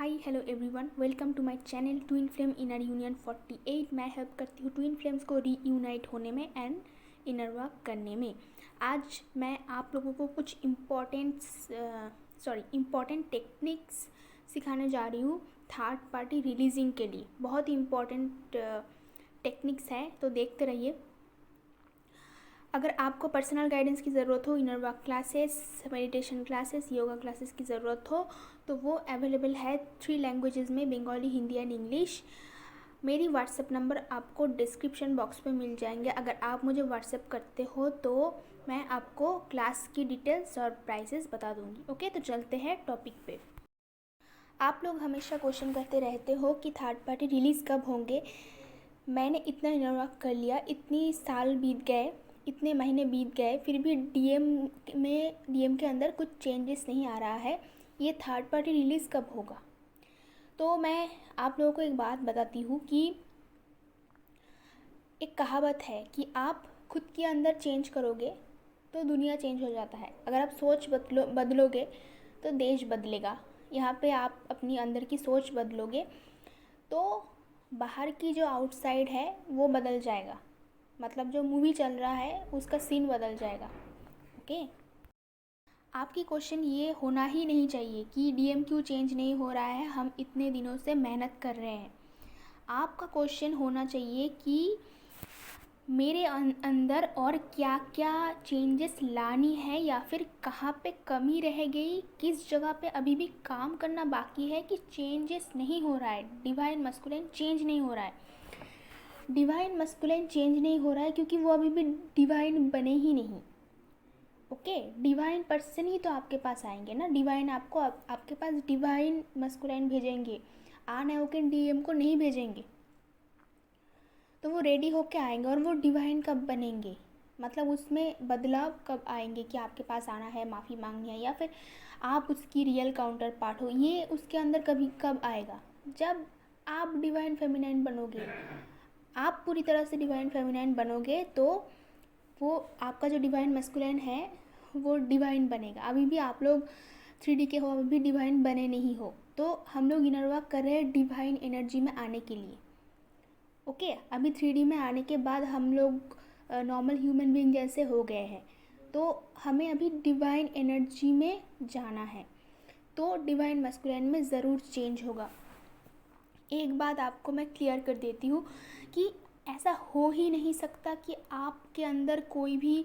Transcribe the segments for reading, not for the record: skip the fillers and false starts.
High hello everyone, welcome to my channel twin flame inner union 48। मैं help करती हूँ twin flames को reunite होने में एंड इनर वर्क करने में। आज मैं आप लोगों को कुछ इम्पॉर्टेंट टेक्निक्स सिखाने जा रही हूँ थर्ड पार्टी रिलीजिंग के लिए। बहुत ही इम्पॉर्टेंट टेक्निक्स है, तो देखते रहिए। अगर आपको पर्सनल गाइडेंस की ज़रूरत हो, inner work classes, meditation classes, yoga classes की ज़रूरत हो, तो वो अवेलेबल है 3 लैंग्वेजेस में, बंगाली, हिंदी एंड इंग्लिश। मेरी व्हाट्सएप नंबर आपको डिस्क्रिप्शन बॉक्स में मिल जाएंगे। अगर आप मुझे व्हाट्सएप करते हो तो मैं आपको क्लास की डिटेल्स और प्राइसेस बता दूंगी। ओके, तो चलते हैं टॉपिक पे। आप लोग हमेशा क्वेश्चन करते रहते हो कि थर्ड पार्टी रिलीज़ कब होंगे। मैंने इतना इनर वर्क कर लिया, इतनी साल बीत गए, इतने महीने बीत गए, फिर भी डीएम के अंदर कुछ चेंजेस नहीं आ रहा है। ये थर्ड पार्टी रिलीज़ कब होगा? तो मैं आप लोगों को एक बात बताती हूँ कि एक कहावत है कि आप खुद के अंदर चेंज करोगे तो दुनिया चेंज हो जाता है। अगर आप सोच बदलोगे तो देश बदलेगा। यहाँ पे आप अपनी अंदर की सोच बदलोगे तो बाहर की जो आउटसाइड है वो बदल जाएगा। मतलब जो मूवी चल रहा है उसका सीन बदल जाएगा। ओके, आपकी क्वेश्चन ये होना ही नहीं चाहिए कि डीएम क्यों चेंज नहीं हो रहा है, हम इतने दिनों से मेहनत कर रहे हैं। आपका क्वेश्चन होना चाहिए कि मेरे अंदर और क्या क्या चेंजेस लानी है, या फिर कहाँ पे कमी रह गई, किस जगह पे अभी भी काम करना बाकी है कि चेंजेस नहीं हो रहा है, डिवाइन मस्कुलिन चेंज नहीं हो रहा है। डिवाइन मस्कुलिन चेंज नहीं हो रहा है क्योंकि वो अभी भी डिवाइन बने ही नहीं। ओके, डिवाइन पर्सन ही तो आपके पास आएंगे ना। डिवाइन आपको आपके पास डिवाइन मस्कुलाइन भेजेंगे, अनएवोकन डीएम को नहीं भेजेंगे। तो वो रेडी होके आएंगे और वो डिवाइन कब बनेंगे, मतलब उसमें बदलाव कब आएंगे कि आपके पास आना है, माफ़ी मांगनी है, या फिर आप उसकी रियल काउंटर पार्ट हो, ये उसके अंदर कभी कब आएगा? जब आप डिवाइन फेमिनाइन बनोगे, आप पूरी तरह से डिवाइन फेमिनाइन बनोगे तो वो आपका जो डिवाइन मस्कुलाइन है वो डिवाइन बनेगा। अभी भी आप लोग 3D के हो, अभी भी डिवाइन बने नहीं हो, तो हम लोग इनर वर्क कर रहे हैं डिवाइन एनर्जी में आने के लिए। ओके, अभी 3D में आने के बाद हम लोग नॉर्मल ह्यूमन बीइंग जैसे हो गए हैं, तो हमें अभी डिवाइन एनर्जी में जाना है। तो डिवाइन मस्कुलाइन में ज़रूर चेंज होगा। एक बात आपको मैं क्लियर कर देती हूँ कि ऐसा हो ही नहीं सकता कि आपके अंदर कोई भी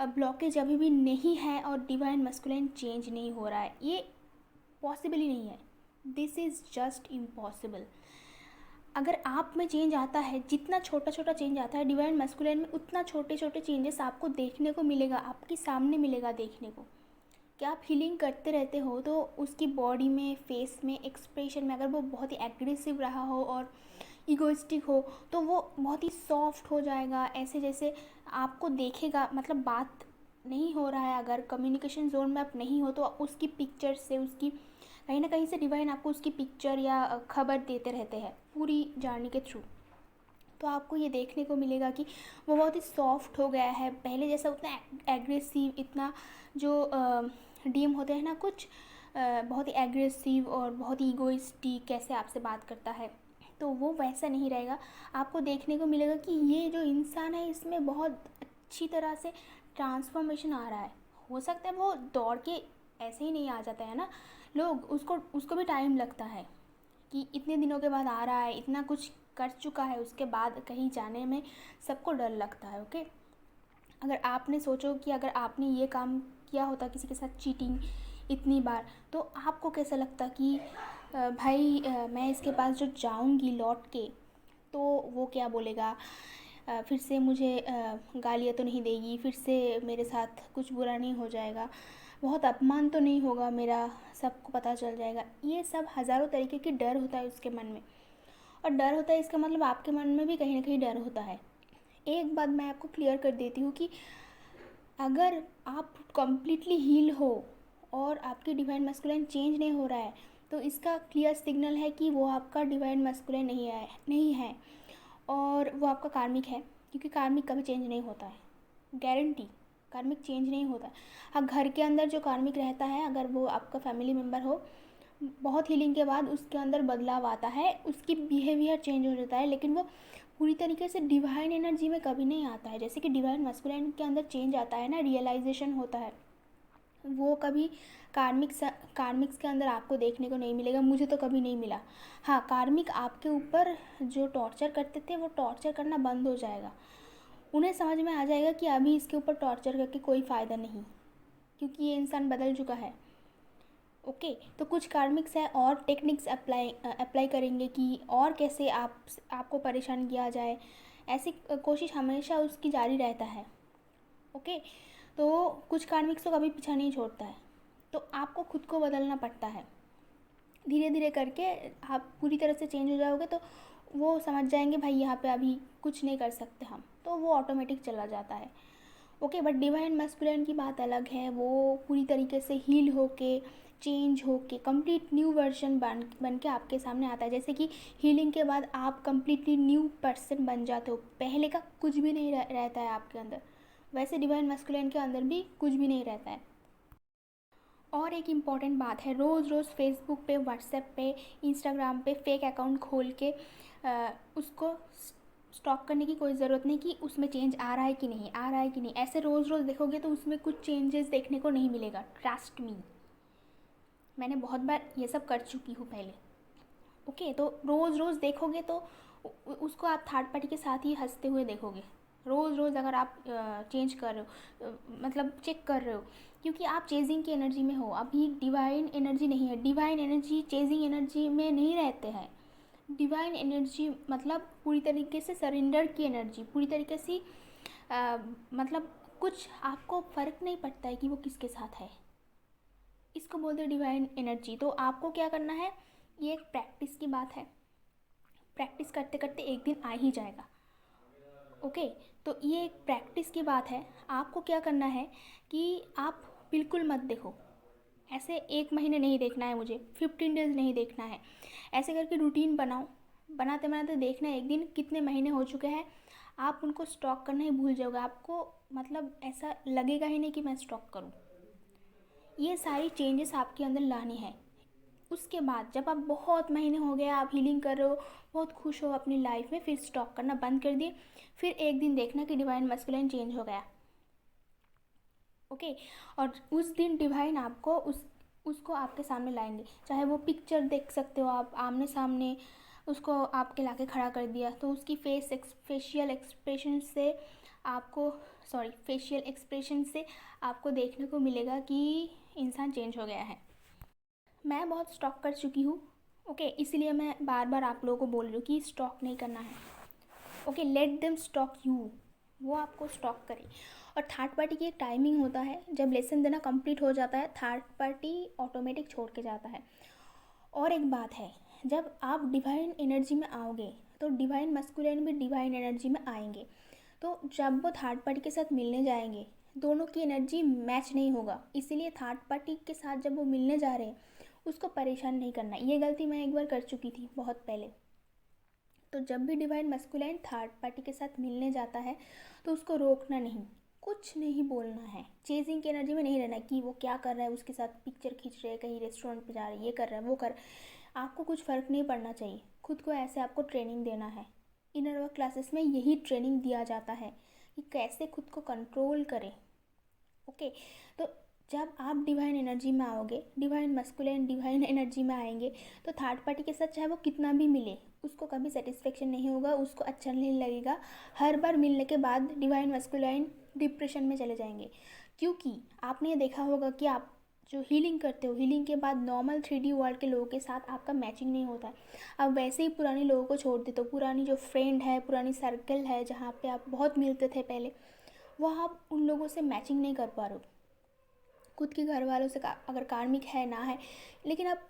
ब्लॉकेज अभी भी नहीं है और डिवाइन मस्कुलाइन चेंज नहीं हो रहा है। ये पॉसिबल ही नहीं है। This is just impossible. अगर आप में चेंज आता है, जितना छोटा छोटा चेंज आता है डिवाइन मस्कुलाइन में, उतना छोटे छोटे चेंजेस आपको देखने को मिलेगा, आपके सामने मिलेगा देखने को। कि आप हीलिंग करते रहते हो तो उसकी बॉडी में, फेस में, एक्सप्रेशन में, अगर वो बहुत ही एग्रेसिव रहा हो और इगोइस्टिक हो तो वो बहुत ही सॉफ्ट हो जाएगा। ऐसे जैसे आपको देखेगा, मतलब बात नहीं हो रहा है, अगर कम्युनिकेशन जोन में आप नहीं हो तो उसकी पिक्चर से, उसकी कहीं ना कहीं से डिवाइन आपको उसकी पिक्चर या खबर देते रहते हैं पूरी जर्नी के थ्रू। तो आपको ये देखने को मिलेगा कि वो बहुत ही सॉफ्ट हो गया है, पहले जैसा उतना एग्रेसिव, इतना जो डीएम होते हैं ना कुछ बहुत ही एग्रेसिव और बहुत ही ईगोइस्टिक कैसे आपसे बात करता है, तो वो वैसा नहीं रहेगा। आपको देखने को मिलेगा कि ये जो इंसान है इसमें बहुत अच्छी तरह से ट्रांसफॉर्मेशन आ रहा है। हो सकता है वो दौड़ के ऐसे ही नहीं आ जाता है ना, लोग उसको भी टाइम लगता है कि इतने दिनों के बाद आ रहा है, इतना कुछ कर चुका है, उसके बाद कहीं जाने में सबको डर लगता है। ओके, अगर आपने सोचो कि अगर आपने ये काम किया होता किसी के साथ चीटिंग इतनी बार, तो आपको कैसा लगता कि भाई मैं इसके पास जो जाऊंगी लौट के तो वो क्या बोलेगा, फिर से मुझे गालियाँ तो नहीं देगी, फिर से मेरे साथ कुछ बुरा नहीं हो जाएगा, बहुत अपमान तो नहीं होगा मेरा, सबको पता चल जाएगा। ये सब हज़ारों तरीके की डर होता है उसके मन में, और डर होता है इसका मतलब आपके मन में भी कहीं ना कहीं डर होता है। एक बात मैं आपको क्लियर कर देती हूँ कि अगर आप कम्प्लीटली हील हो और आपकी डिवाइन मस्कुलाइन चेंज नहीं हो रहा है, तो इसका क्लियर सिग्नल है कि वो आपका डिवाइन मस्कुलाइन नहीं है और वो आपका कार्मिक है, क्योंकि कार्मिक कभी चेंज नहीं होता है, गारंटी। कार्मिक चेंज नहीं होता है। हाँ, घर के अंदर जो कार्मिक रहता है, अगर वो आपका फैमिली मेम्बर हो, बहुत हीलिंग के बाद उसके अंदर बदलाव आता है, उसकी बिहेवियर चेंज हो जाता है, लेकिन वो पूरी तरीके से डिवाइन एनर्जी में कभी नहीं आता है। जैसे कि डिवाइन मस्कुलिन के अंदर चेंज आता है ना, रियलाइजेशन होता है, वो कभी कार्मिक्स के अंदर आपको देखने को नहीं मिलेगा। मुझे तो कभी नहीं मिला। हाँ, कार्मिक आपके ऊपर जो टॉर्चर करते थे वो टॉर्चर करना बंद हो जाएगा। उन्हें समझ में आ जाएगा कि अभी इसके ऊपर टॉर्चर करके कोई फ़ायदा नहीं, क्योंकि ये इंसान बदल चुका है। ओके, तो कुछ कार्मिक्स है और टेक्निक्स अप्लाई करेंगे कि और कैसे आपको परेशान किया जाए। ऐसी कोशिश हमेशा उसकी जारी रहता है। ओके, तो कुछ कार्मिक्स तो कभी पीछा नहीं छोड़ता है। तो आपको खुद को बदलना पड़ता है। धीरे धीरे करके आप पूरी तरह से चेंज हो जाओगे तो वो समझ जाएंगे भाई यहाँ पे अभी कुछ नहीं कर सकते हम, तो वो ऑटोमेटिक चला जाता है। ओके, बट डिवाइन मस्कुलिन की बात अलग है। वो पूरी तरीके से हील होके, चेंज होके, कंप्लीट न्यू वर्जन बन के आपके सामने आता है। जैसे कि हीलिंग के बाद आप कंप्लीटली न्यू पर्सन बन जाते हो, पहले का कुछ भी नहीं रहता है आपके अंदर। वैसे डिवाइन मस्कुलिन के अंदर भी कुछ भी नहीं रहता है। और एक इम्पॉर्टेंट बात है, रोज़ रोज़ फेसबुक पे, व्हाट्सएप पे, इंस्टाग्राम पे फेक अकाउंट खोल के उसको स्टॉक करने की कोई ज़रूरत नहीं कि उसमें चेंज आ रहा है कि नहीं आ रहा है कि नहीं। ऐसे रोज़ रोज़ देखोगे तो उसमें कुछ चेंजेस देखने को नहीं मिलेगा, ट्रस्ट मी। मैंने बहुत बार ये सब कर चुकी हूँ पहले। ओके, तो रोज़ रोज़ देखोगे तो उसको आप थर्ड पार्टी के साथ ही हंसते हुए देखोगे। रोज़ रोज़ अगर आप चेंज कर रहे हो, मतलब चेक कर रहे हो, क्योंकि आप चेजिंग की एनर्जी में हो, अभी डिवाइन एनर्जी नहीं है। डिवाइन एनर्जी चेजिंग एनर्जी में नहीं रहते हैं। डिवाइन एनर्जी मतलब पूरी तरीके से सरेंडर की एनर्जी, पूरी तरीके से मतलब कुछ आपको फ़र्क नहीं पड़ता है कि वो किसके साथ है। इसको बोलते हैं डिवाइन एनर्जी। तो आपको क्या करना है, ये एक प्रैक्टिस की बात है। प्रैक्टिस करते करते एक दिन आ ही जाएगा। ओके, तो ये एक प्रैक्टिस की बात है। आपको क्या करना है कि आप बिल्कुल मत देखो। ऐसे 1 महीने नहीं देखना है मुझे, 15 डेज़ नहीं देखना है। ऐसे करके रूटीन बनाओ। बनाते बनाते देखना एक दिन कितने महीने हो चुके हैं, आप उनको स्टॉक करना ही भूल जाओगे। आपको मतलब ऐसा लगेगा ही नहीं कि मैं स्टॉक करूँ। ये सारी चेंजेस आपके अंदर लानी है। उसके बाद जब आप बहुत महीने हो गए, आप हीलिंग कर रहे हो, बहुत खुश हो अपनी लाइफ में, फिर स्टॉक करना बंद कर दिए। फिर एक दिन देखना कि डिवाइन मस्कुलिन चेंज हो गया। ओके, और उस दिन डिवाइन आपको उसको आपके सामने लाएंगे। चाहे वो पिक्चर देख सकते हो आप आमने सामने, उसको आपके लाके खड़ा कर दिया तो उसकी फेशियल एक्सप्रेशन से आपको फेशियल एक्सप्रेशन से आपको देखने को मिलेगा कि इंसान चेंज हो गया है। मैं बहुत स्टॉक कर चुकी हूँ। ओके, इसलिए मैं बार बार आप लोगों को बोल रही हूँ कि स्टॉक नहीं करना है। Okay, let them stock you, वो आपको स्टॉक करें। और थर्ड पार्टी की एक टाइमिंग होता है, जब लेसन देना कंप्लीट हो जाता है थर्ड पार्टी ऑटोमेटिक छोड़ के जाता है। और एक बात है, जब आप डिवाइन एनर्जी में आओगे तो डिवाइन मस्कुलिन भी डिवाइन एनर्जी में आएंगे। तो जब वो थर्ड पार्टी के साथ मिलने जाएंगे, दोनों की एनर्जी मैच नहीं होगा। इसीलिए थर्ड पार्टी के साथ जब वो मिलने जा रहे हैं उसको परेशान नहीं करना। ये गलती मैं एक बार कर चुकी थी बहुत पहले। तो जब भी डिवाइन मस्कुलाइन थर्ड पार्टी के साथ मिलने जाता है तो उसको रोकना नहीं, कुछ नहीं बोलना है। चेजिंग की एनर्जी में नहीं रहना कि वो क्या कर रहा है, उसके साथ पिक्चर खींच रहे हैं, कहीं रेस्टोरेंट पे जा रहे हैं, ये कर रहा है वो कर। आपको कुछ फ़र्क नहीं पड़ना चाहिए। खुद को ऐसे आपको ट्रेनिंग देना है। इनर वर्क क्लासेस में यही ट्रेनिंग दिया जाता है कि कैसे खुद को कंट्रोल करें। ओके, तो जब आप डिवाइन एनर्जी में आओगे, डिवाइन मस्कुलिन डिवाइन एनर्जी में आएंगे, तो थर्ड पार्टी के साथ चाहे वो कितना भी मिले उसको कभी सेटिस्फेक्शन नहीं होगा, उसको अच्छा नहीं लगेगा। हर बार मिलने के बाद डिवाइन मस्कुलिन डिप्रेशन में चले जाएंगे। क्योंकि आपने ये देखा होगा कि आप जो हीलिंग करते हो, हीलिंग के बाद नॉर्मल 3D वर्ल्ड के लोगों के साथ आपका मैचिंग नहीं होता है। अब वैसे ही पुराने लोगों को छोड़ देते हो, पुरानी जो फ्रेंड है, पुरानी सर्कल है जहाँ पे आप बहुत मिलते थे पहले, वह आप उन लोगों से मैचिंग नहीं कर पा रहे हो। खुद के घर वालों से अगर कार्मिक है ना है, लेकिन आप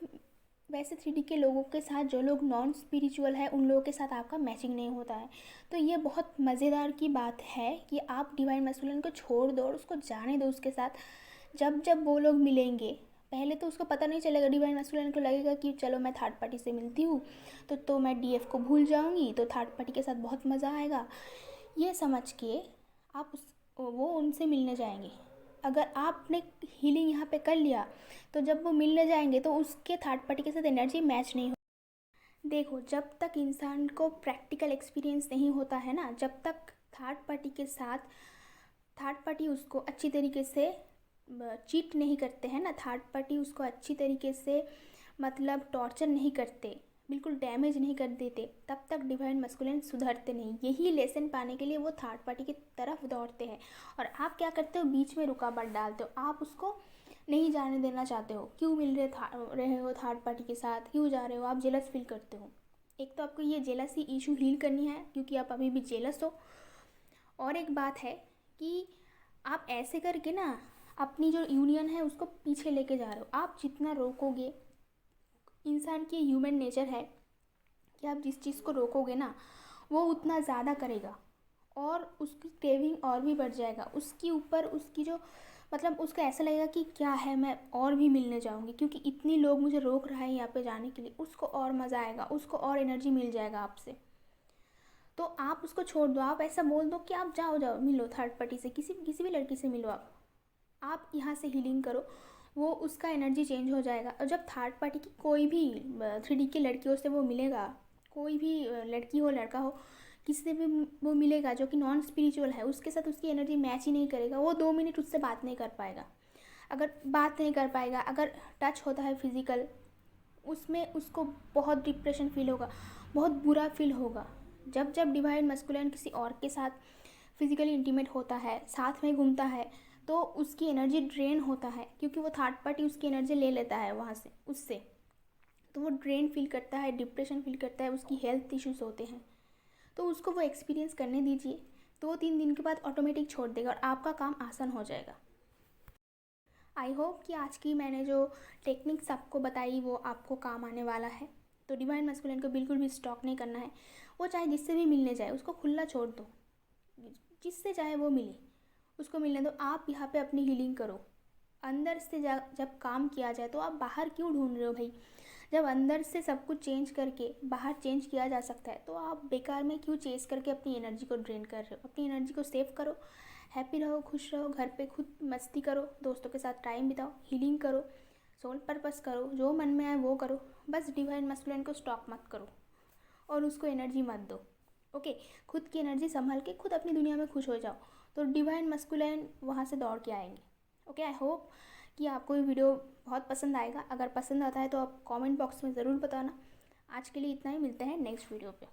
वैसे 3D के लोगों के साथ, जो लोग नॉन स्पिरिचुअल है, उन लोगों के साथ आपका मैचिंग नहीं होता है। तो ये बहुत मज़ेदार की बात है कि आप डिवाइन मैस्कुलिन को छोड़ दो और उसको जाने दो उसके साथ। जब जब वो लोग मिलेंगे, पहले तो उसको पता नहीं चलेगा, डिवाइन मैस्कुलिन को लगेगा कि चलो मैं थर्ड पार्टी से मिलती हूँ तो मैं DF को भूल जाऊँगी, तो थर्ड पार्टी के साथ बहुत मज़ा आएगा। ये समझ के आप वो उनसे मिलने जाएंगे। अगर आपने हीलिंग यहाँ पे कर लिया तो जब वो मिलने जाएंगे तो उसके थर्ड पार्टी के साथ एनर्जी मैच नहीं हो। देखो, जब तक इंसान को प्रैक्टिकल एक्सपीरियंस नहीं होता है ना, जब तक थर्ड पार्टी के साथ थर्ड पार्टी उसको अच्छी तरीके से चीट नहीं करते हैं ना, थर्ड पार्टी उसको अच्छी तरीके से मतलब टॉर्चर नहीं करते, बिल्कुल डैमेज नहीं कर देते, तब तक डिवाइन मस्कुलिन सुधरते नहीं। यही लेसन पाने के लिए वो थर्ड पार्टी की तरफ दौड़ते हैं। और आप क्या करते हो, बीच में रुकावट डालते हो, आप उसको नहीं जाने देना चाहते हो। क्यों मिल रहे हो थर्ड पार्टी के साथ, क्यों जा रहे हो, आप जेलस फील करते हो। एक तो आपको ये जेलसी इशू हील करनी है क्योंकि आप अभी भी जेलस हो। और एक बात है कि आप ऐसे करके ना अपनी जो यूनियन है उसको पीछे लेके जा रहे हो। आप जितना रोकोगे, इंसान की ह्यूमन नेचर है कि आप जिस चीज़ को रोकोगे ना वो उतना ज़्यादा करेगा और उसकी क्रेविंग और भी बढ़ जाएगा। उसके ऊपर उसकी जो मतलब उसको ऐसा लगेगा कि क्या है, मैं और भी मिलने जाऊँगी क्योंकि इतनी लोग मुझे रोक रहा है यहाँ पे जाने के लिए। उसको और मज़ा आएगा, उसको और एनर्जी मिल जाएगा आपसे। तो आप उसको छोड़ दो, आप ऐसा बोल दो कि आप जाओ जाओ मिलो थर्ड पार्टी से, किसी भी लड़की से मिलो। आप यहाँ से हीलिंग करो, वो उसका एनर्जी चेंज हो जाएगा। और जब थर्ड पार्टी की कोई भी 3D की लड़कियों से वो मिलेगा, कोई भी लड़की हो लड़का हो, किसी से भी वो मिलेगा जो कि नॉन स्पिरिचुअल है, उसके साथ उसकी एनर्जी मैच ही नहीं करेगा। वो 2 मिनट उससे बात नहीं कर पाएगा। अगर बात नहीं कर पाएगा, अगर टच होता है फिज़िकल, उसमें उसको बहुत डिप्रेशन फील होगा, बहुत बुरा फील होगा। जब जब डिवाइन मस्कुलिन किसी और के साथ फिज़िकली इंटीमेट होता है, साथ में घूमता है, तो उसकी एनर्जी ड्रेन होता है क्योंकि वो थर्ड पार्टी उसकी एनर्जी ले लेता है वहाँ से, उससे। तो वो ड्रेन फील करता है, डिप्रेशन फील करता है, उसकी हेल्थ इश्यूज़ होते हैं। तो उसको वो एक्सपीरियंस करने दीजिए, 2-3 दिन के बाद ऑटोमेटिक छोड़ देगा और आपका काम आसान हो जाएगा। आई होप कि आज की मैंने जो टेक्निक्स आपको बताई वो आपको काम आने वाला है। तो डिवाइन मस्कुलिन को बिल्कुल भी स्टॉक नहीं करना है। वो चाहे जिससे भी मिलने जाए उसको खुला छोड़ दो, जिससे चाहे वो मिले उसको मिलने दो। आप यहाँ पे अपनी हीलिंग करो। अंदर से जब काम किया जाए तो आप बाहर क्यों ढूंढ रहे हो भाई। जब अंदर से सब कुछ चेंज करके बाहर चेंज किया जा सकता है तो आप बेकार में क्यों चेस करके अपनी एनर्जी को ड्रेन कर रहे हो। अपनी एनर्जी को सेव करो, हैप्पी रहो, खुश रहो, घर पे खुद मस्ती करो, दोस्तों के साथ टाइम बिताओ, हीलिंग करो, सोल पर्पस करो, जो मन में आए वो करो। बस डिवाइन मस्कुलिन को स्टॉप मत करो और उसको एनर्जी मत दो। ओके, खुद की एनर्जी संभाल के खुद अपनी दुनिया में खुश हो जाओ, तो डिवाइन मस्कुलिन वहाँ से दौड़ के आएंगे। ओके, आई होप कि आपको ये वीडियो बहुत पसंद आएगा। अगर पसंद आता है तो आप कमेंट बॉक्स में ज़रूर बताना। आज के लिए इतना ही, मिलते हैं नेक्स्ट वीडियो पे।